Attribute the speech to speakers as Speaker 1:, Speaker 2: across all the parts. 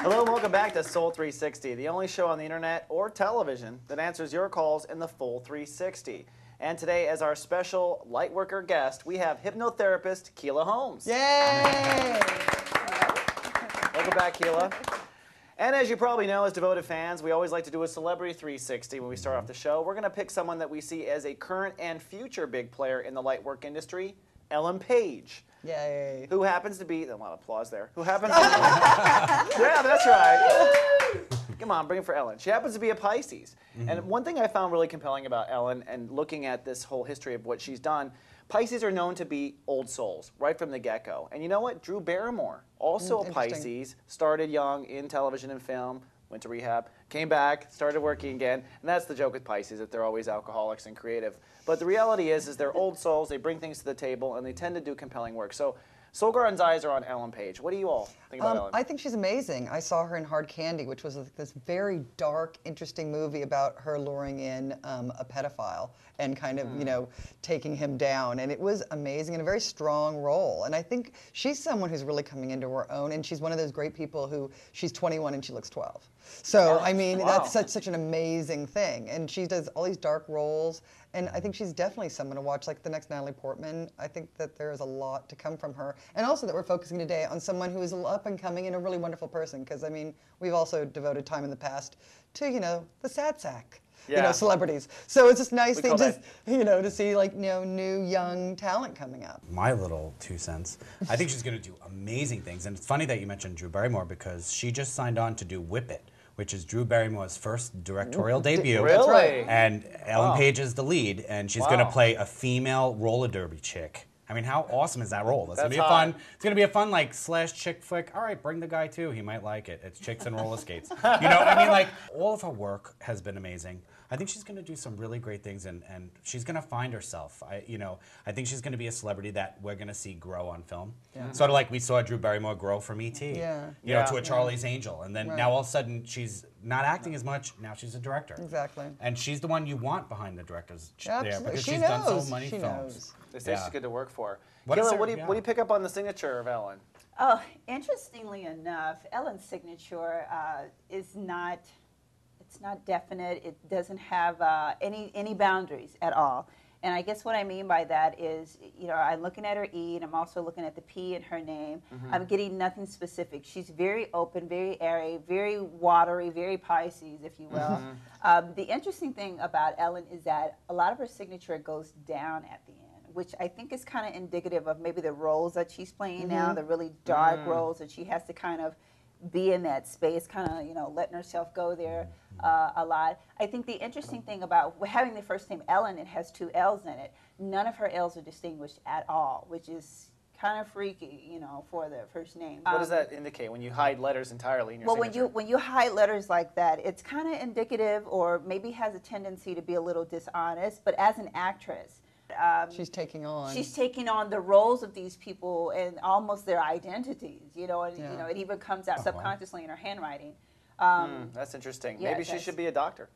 Speaker 1: Hello and welcome back to Soul 360, the only show on the internet or television that answers your calls in the full 360. And today, as our special lightworker guest, we have hypnotherapist Kela Holmes.
Speaker 2: Yay!
Speaker 1: Welcome back, Kela. And as you probably know, as devoted fans, we always like to do a Celebrity 360 when we start off the show. We're going to pick someone that we see as a current and future big player in the lightwork industry, Ellen Page.
Speaker 2: Yay.
Speaker 1: Who happens to be, a lot of applause there, who happens to be, yeah, that's right. Come on, bring it for Ellen. She happens to be a Pisces. And one thing I found really compelling about Ellen and looking at this whole history of what she's done, Pisces are known to be old souls right from the get-go. And you know what? Drew Barrymore, also a Pisces, started young in television and film, went to rehab, came back, started working again. And that's the joke with Pisces, that they're always alcoholics and creative. But the reality is they're old souls, they bring things to the table, and they tend to do compelling work. So Solgarden's eyes are on Ellen Page. What do you all think about Ellen?
Speaker 2: I think she's amazing. I saw her in Hard Candy, which was this very dark, interesting movie about her luring in a pedophile and kind of, you know, taking him down. And it was amazing and a very strong role. And I think she's someone who's really coming into her own, and she's one of those great people who she's 21 and she looks 12. So, I mean, that's such an amazing thing. And she does all these dark roles. And I think she's definitely someone to watch, like the next Natalie Portman. I think that there is a lot to come from her. And also that we're focusing today on someone who is up and coming and a really wonderful person. Because, I mean, we've also devoted time in the past to, you know, the sad sack. You know, celebrities. So it's just nice thing just, you know, to see, like, you know, new young talent coming up.
Speaker 3: My little 2 cents. I think she's going to do amazing things. And it's funny that you mentioned Drew Barrymore because she just signed on to do Whip It, which is Drew Barrymore's first directorial debut.
Speaker 1: Really? That's right.
Speaker 3: And Ellen Page is the lead, and she's going to play a female roller derby chick. I mean, how awesome is that role? That's gonna be a fun. It's gonna be a fun like slash chick flick. All right, bring the guy too. He might like it. It's chicks and roller skates. You know, I mean, like all of her work has been amazing. I think she's gonna do some really great things, and she's gonna find herself. I think she's gonna be a celebrity that we're gonna see grow on film. Yeah. Sort of like we saw Drew Barrymore grow from E.T. You know, to a Charlie's Angel, and then now all of a sudden she's not acting as much. Now she's a director.
Speaker 2: Exactly.
Speaker 3: And she's the one you want behind the directors there because
Speaker 2: she
Speaker 3: she's
Speaker 2: knows.
Speaker 3: done so many
Speaker 2: she
Speaker 3: films.
Speaker 2: Knows.
Speaker 1: They say she's good to work for.
Speaker 3: What
Speaker 1: Kela, what do you pick up on the signature of Ellen?
Speaker 4: Oh, interestingly enough, Ellen's signature is not. It's not definite. It doesn't have any boundaries at all. And I guess what I mean by that is, you know, I'm looking at her E, and I'm also looking at the P in her name. I'm getting nothing specific. She's very open, very airy, very watery, very Pisces, if you will. The interesting thing about Ellen is that a lot of her signature goes down at the end, which I think is kind of indicative of maybe the roles that she's playing now, the really dark roles that she has to kind of be in that space, kind of, you know, letting herself go there a lot. I think the interesting thing about having the first name Ellen, it has 2 L's in it. None of her L's are distinguished at all, which is kind of freaky, you know, for the first name.
Speaker 1: What does that indicate when you hide letters entirely in your signature?
Speaker 4: when you hide letters like that, it's kind of indicative, or maybe has a tendency to be a little dishonest. But as an actress,
Speaker 2: she's taking on.
Speaker 4: She's taking on the roles of these people and almost their identities, you know, and you know, it even comes out subconsciously in her handwriting.
Speaker 1: That's interesting.
Speaker 4: Yeah,
Speaker 1: Maybe she should be a doctor.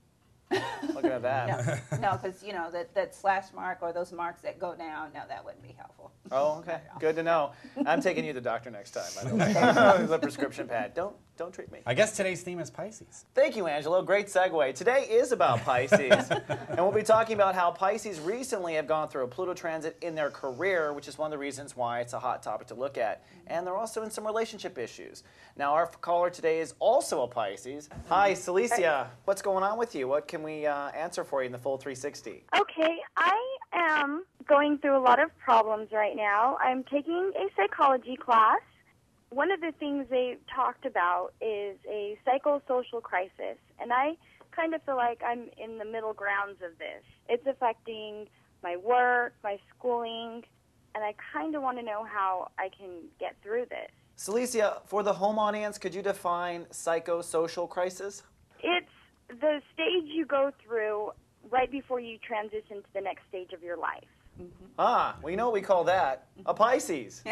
Speaker 1: Looking at that.
Speaker 4: No, because, you know, that slash mark or those marks that go down, no, that wouldn't be helpful.
Speaker 1: Oh, okay. Good to know. I'm taking you to the doctor next time. I know. The prescription pad. Don't treat me.
Speaker 3: I guess today's theme is Pisces.
Speaker 1: Thank you, Angelo. Great segue. Today is about Pisces. And we'll be talking about how Pisces recently have gone through a Pluto transit in their career, which is one of the reasons why it's a hot topic to look at. And they're also in some relationship issues. Now, our caller today is also a Pisces. Hi, Celicia. What's going on with you? What can we answer for you in the full 360?
Speaker 5: Okay, I am going through a lot of problems right now. I'm taking a psychology class. One of the things they talked about is a psychosocial crisis, and I kind of feel like I'm in the middle grounds of this. It's affecting my work, my schooling, and I kind of want to know how I can get through this.
Speaker 1: Celicia, for the home audience, could you define psychosocial crisis?
Speaker 5: It's the stage you go through right before you transition to the next stage of your life.
Speaker 1: Well, you know what we call that? A Pisces.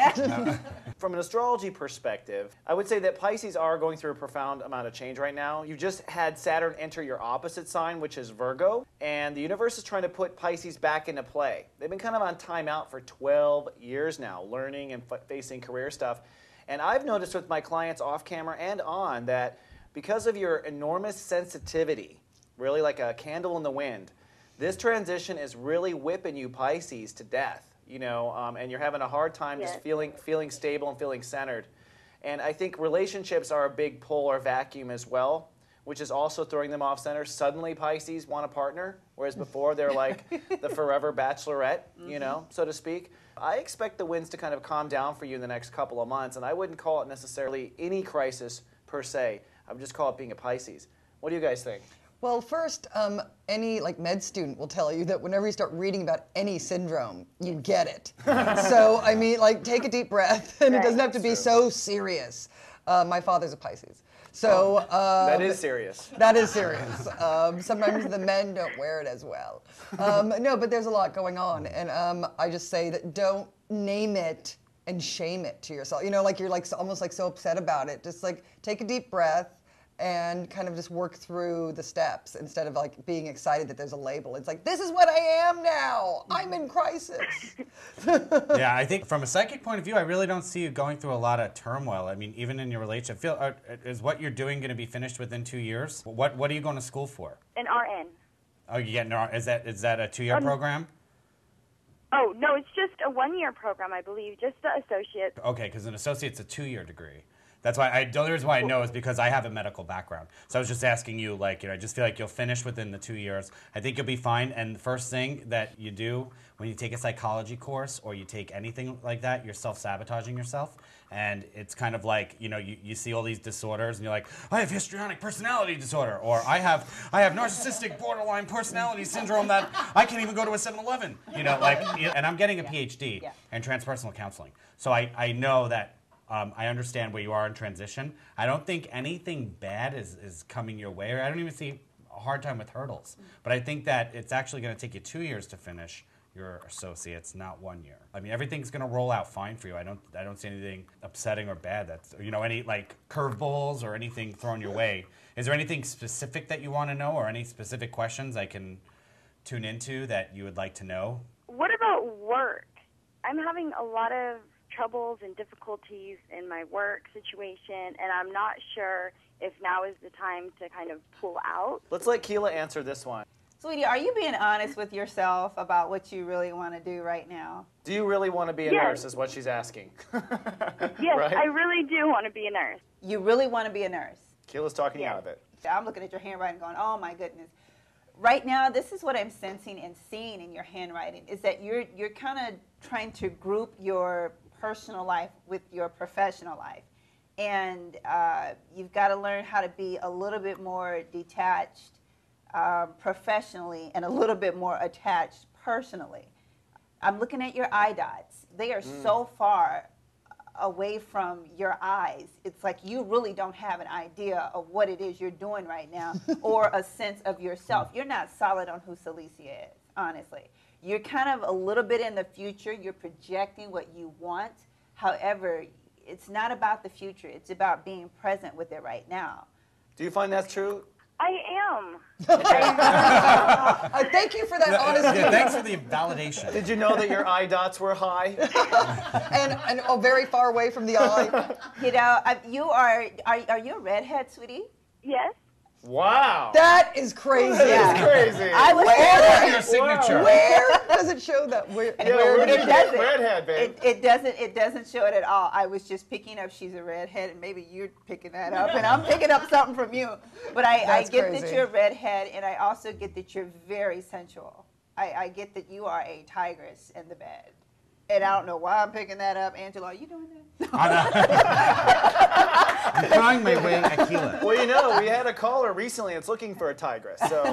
Speaker 1: From an astrology perspective, I would say that Pisces are going through a profound amount of change right now. You've just had Saturn enter your opposite sign, which is Virgo, and the universe is trying to put Pisces back into play. They've been kind of on timeout for 12 years now, learning and facing career stuff. And I've noticed with my clients off camera and on that because of your enormous sensitivity, really like a candle in the wind, this transition is really whipping you Pisces to death, and you're having a hard time just feeling stable and feeling centered. And I think relationships are a big pull or vacuum as well, which is also throwing them off center. Suddenly Pisces want a partner, whereas before they're like the forever bachelorette, so to speak. I expect the winds to kind of calm down for you in the next couple of months, and I wouldn't call it necessarily any crisis per se. I would just call it being a Pisces. What do you guys think?
Speaker 2: Well, first, any med student will tell you that whenever you start reading about any syndrome, you get it. So, take a deep breath, and it doesn't have to be so serious. My father's a Pisces. So
Speaker 1: that is serious.
Speaker 2: That is serious. Sometimes the men don't wear it as well. No, but there's a lot going on, and I just say that don't name it and shame it to yourself. You're almost so upset about it. Just take a deep breath and kind of just work through the steps instead of being excited that there's a label. It's this is what I am now. I'm in crisis.
Speaker 3: Yeah, I think from a psychic point of view, I really don't see you going through a lot of turmoil. Even in your relationship, is what you're doing going to be finished within 2 years? What are you going to school for?
Speaker 5: An RN.
Speaker 3: Oh, you get an RN. Is that a 2-year program?
Speaker 5: Oh, no, it's just a 1-year program, I believe, just the associate.
Speaker 3: Okay, because an associate's a 2-year degree. That's why the only reason why I know is because I have a medical background. So I was just asking you, I just feel like you'll finish within the 2 years. I think you'll be fine. And the first thing that you do when you take a psychology course or you take anything like that, you're self-sabotaging yourself. And it's kind of you see all these disorders and you're like, I have histrionic personality disorder, or I have narcissistic borderline personality syndrome that I can't even go to a 7-Eleven. And I'm getting a PhD in transpersonal counseling. So I know that I understand where you are in transition. I don't think anything bad is coming your way. I don't even see a hard time with hurdles. But I think that it's actually going to take you 2 years to finish your associates, not 1 year. Everything's going to roll out fine for you. I don't see anything upsetting or bad. That's any curveballs or anything thrown your way. Is there anything specific that you want to know, or any specific questions I can tune into that you would like to know?
Speaker 5: What about work? I'm having a lot of troubles and difficulties in my work situation, and I'm not sure if now is the time to kind of pull out.
Speaker 1: Let's let Kela answer this one.
Speaker 4: Sweetie, are you being honest with yourself about what you really want to do right now?
Speaker 1: Do you really want to be a nurse is what she's asking.
Speaker 5: Yes,
Speaker 1: right?
Speaker 5: I really do want to be a nurse.
Speaker 4: You really want to be a nurse?
Speaker 1: Kela's talking out of it.
Speaker 4: I'm looking at your handwriting going, oh my goodness. Right now, this is what I'm sensing and seeing in your handwriting, is that you're kind of trying to group your personal life with your professional life. And you've got to learn how to be a little bit more detached professionally and a little bit more attached personally. I'm looking at your eye dots. They are so far away from your eyes. It's like you really don't have an idea of what it is you're doing right now or a sense of yourself. You're not solid on who Celicia is, honestly. You're kind of a little bit in the future. You're projecting what you want. However, it's not about the future. It's about being present with it right now.
Speaker 1: Do you find that's true?
Speaker 5: I am.
Speaker 2: Thank you for that honesty.
Speaker 3: Yeah, thanks for the validation.
Speaker 1: Did you know that your eye dots were high?
Speaker 2: and very far away from the eye.
Speaker 4: Are you a redhead, sweetie?
Speaker 5: Yes.
Speaker 1: Wow.
Speaker 2: That is crazy.
Speaker 1: That is crazy.
Speaker 4: I was
Speaker 3: Where's your signature?
Speaker 2: Where does it show that? Where
Speaker 1: did
Speaker 2: did
Speaker 1: you
Speaker 2: it
Speaker 1: get redhead, babe?
Speaker 4: It doesn't show it at all. I was just picking up she's a redhead, and maybe you're picking that up, and I'm picking up something from you. But I get
Speaker 2: crazy.
Speaker 4: that you're a redhead, and I also get that you're very sensual. I get that you are a tigress in the bed. And I don't know why I'm picking that up. Angelo, are you doing that?
Speaker 3: I'm trying my way at Kela.
Speaker 1: Well, we had a caller recently that's looking for a tigress. So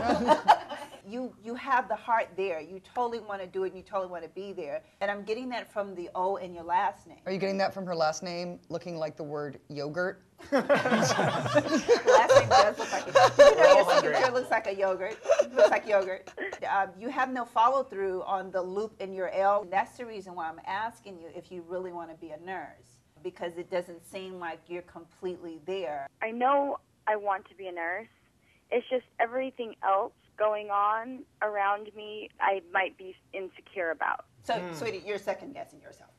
Speaker 4: You have the heart there. You totally want to do it, and you totally want to be there. And I'm getting that from the O in your last name.
Speaker 2: Are you getting that from her last name, looking like the word yogurt?
Speaker 4: Last name does look like it. Your signature looks like a yogurt. Looks like yogurt. You have no follow through on the loop in your L. That's the reason why I'm asking you if you really want to be a nurse, because it doesn't seem like you're completely there.
Speaker 5: I know I want to be a nurse. It's just everything else going on around me I might be insecure about.
Speaker 4: So, sweetie, you're second guessing yourself.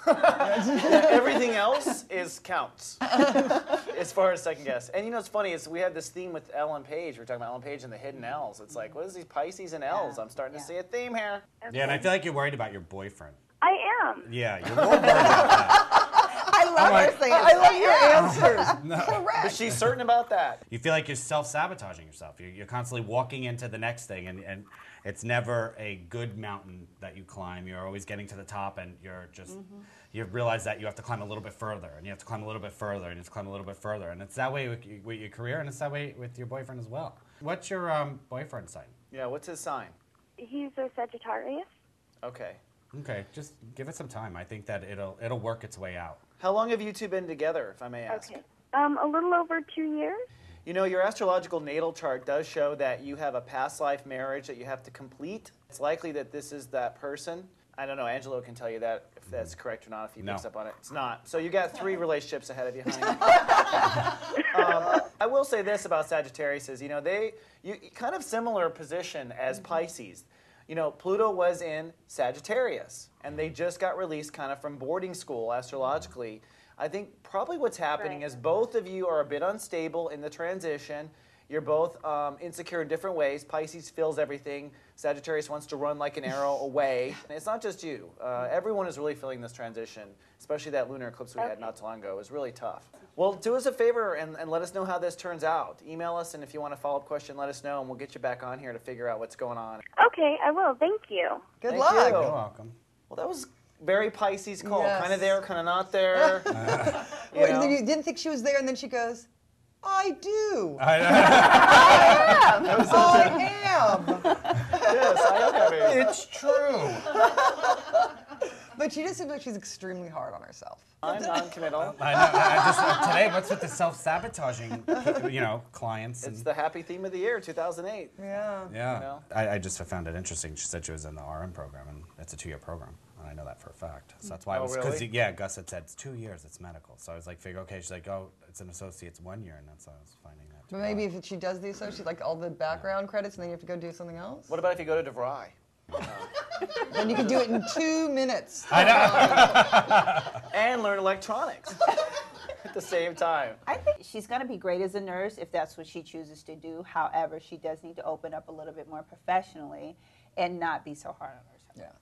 Speaker 1: Everything else counts as far as second guess. And you know what's funny is we have this theme with Ellen Page. We're talking about Ellen Page and the hidden L's. It's like, what is these Pisces and L's? I'm starting to see a theme here.
Speaker 5: Okay.
Speaker 3: Yeah, and I feel like you're worried about your boyfriend.
Speaker 5: I am.
Speaker 3: Yeah, you're more worried about that.
Speaker 4: I love her saying
Speaker 2: I love your answers. Correct.
Speaker 1: But she's certain about that.
Speaker 3: You feel like you're self-sabotaging yourself. You're constantly walking into the next thing, and it's never a good mountain that you climb. You're always getting to the top, and you're just, you realize that you have to climb a little bit further, and you have to climb a little bit further, and you have to climb a little bit further. And it's that way with your career, and it's that way with your boyfriend as well. What's your boyfriend's sign?
Speaker 1: Yeah, what's his sign?
Speaker 5: He's a Sagittarius.
Speaker 1: Okay.
Speaker 3: Okay, just give it some time. I think that it'll work its way out.
Speaker 1: How long have you two been together, if I may ask?
Speaker 5: Okay. A little over 2 years.
Speaker 1: You know, your astrological natal chart does show that you have a past life marriage that you have to complete. It's likely that this is that person. I don't know, Angelo can tell you that if that's correct or not, if he picks up on it. It's not. So you got 3 relationships ahead of you, honey. I will say this about Sagittarius is, you know, you kind of similar position as Pisces. You know, Pluto was in Sagittarius, and they just got released kind of from boarding school astrologically. I think probably what's happening is both of you are a bit unstable in the transition. You're both insecure in different ways. Pisces feels everything. Sagittarius wants to run like an arrow away. And it's not just you. Everyone is really feeling this transition, especially that lunar eclipse we had not too long ago. It was really tough. Well, do us a favor and let us know how this turns out. Email us, and if you want a follow-up question, let us know, and we'll get you back on here to figure out what's going on.
Speaker 5: Okay, I will. Thank you.
Speaker 2: Good
Speaker 1: Thank
Speaker 2: luck.
Speaker 1: you.
Speaker 3: You're welcome.
Speaker 1: Well, that was very Pisces call.
Speaker 2: Yes.
Speaker 1: Kind of there, kind of not there. You
Speaker 2: Wait,
Speaker 1: know?
Speaker 2: you didn't think she was there, and then she goes, I do.
Speaker 3: I
Speaker 2: I am.
Speaker 1: Yes, I am having.
Speaker 3: It's true.
Speaker 2: But she just seems like she's extremely hard on herself.
Speaker 1: I'm non-committal.
Speaker 3: I know. Today, what's with the self-sabotaging, clients?
Speaker 1: It's the happy theme of the year, 2008.
Speaker 2: Yeah.
Speaker 3: Yeah.
Speaker 1: You know?
Speaker 3: I just found it interesting. She said she was in the RM program, and it's a 2-year program. And I know that for a fact. So that's why I was, because,
Speaker 1: really?
Speaker 3: Gus had said it's 2 years, it's medical. So I was like, okay. She's like, oh, it's an associate's 1 year, and that's how I was finding that.
Speaker 2: But maybe if she does the associate, like all the background credits, and then you have to go do something else.
Speaker 1: What about if you go to DeVry?
Speaker 2: Then you can do it in 2 minutes.
Speaker 3: I know.
Speaker 1: And learn electronics at the same time.
Speaker 4: I think she's going to be great as a nurse if that's what she chooses to do. However, she does need to open up a little bit more professionally and not be so hard on herself.
Speaker 2: Yeah.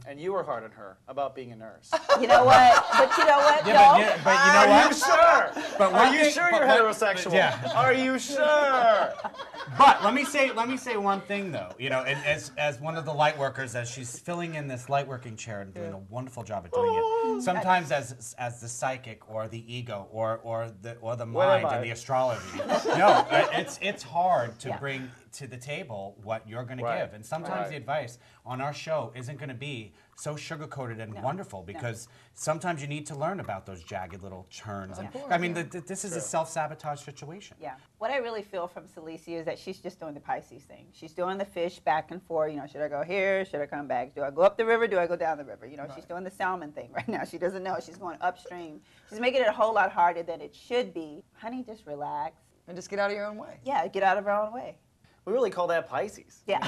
Speaker 1: And you were hard on her about being a nurse.
Speaker 4: You know what? But you know what?
Speaker 3: Yeah, but you know
Speaker 1: Are
Speaker 3: what?
Speaker 1: you sure?
Speaker 3: But
Speaker 1: Are you sure you're heterosexual?
Speaker 3: Yeah.
Speaker 1: Are you sure?
Speaker 3: But let me say one thing though. You know, and as one of the light workers, as she's filling in this light working chair and doing a wonderful job at doing it. Sometimes as the psychic or the ego or the mind and the astrology. No, it's hard to bring to the table what you're going to give, and sometimes the advice on our show isn't going to be so sugar-coated and wonderful, because sometimes you need to learn about those jagged little turns. And I mean, this is a self-sabotage situation.
Speaker 4: Yeah. What I really feel from Celicia is that she's just doing the Pisces thing. She's doing the fish back and forth. You know, should I go here? Should I come back? Do I go up the river? Do I go down the river? You know, she's doing the salmon thing right now. She doesn't know. She's going upstream. She's making it a whole lot harder than it should be. Honey, just relax.
Speaker 2: And just get out of your own way.
Speaker 4: Yeah, get out of her own way.
Speaker 1: We really call that Pisces.
Speaker 4: Yeah.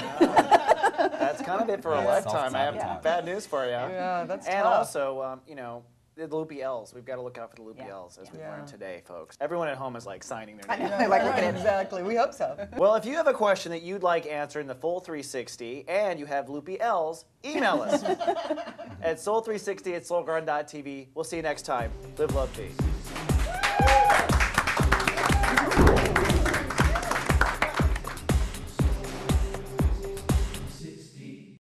Speaker 1: That's kind of it for a lifetime. I have bad news for you.
Speaker 2: Yeah, that's
Speaker 1: And
Speaker 2: tough.
Speaker 1: also, you know, the loopy L's. We've got to look out for the loopy L's, as we learned today, folks. Everyone at home is like signing their name.
Speaker 4: They're like, look at it.
Speaker 2: Exactly. We hope so.
Speaker 1: Well, if you have a question that you'd like answered in the full 360 and you have loopy L's, email us at soul360@soulgarden.tv. We'll see you next time. Live, love, peace.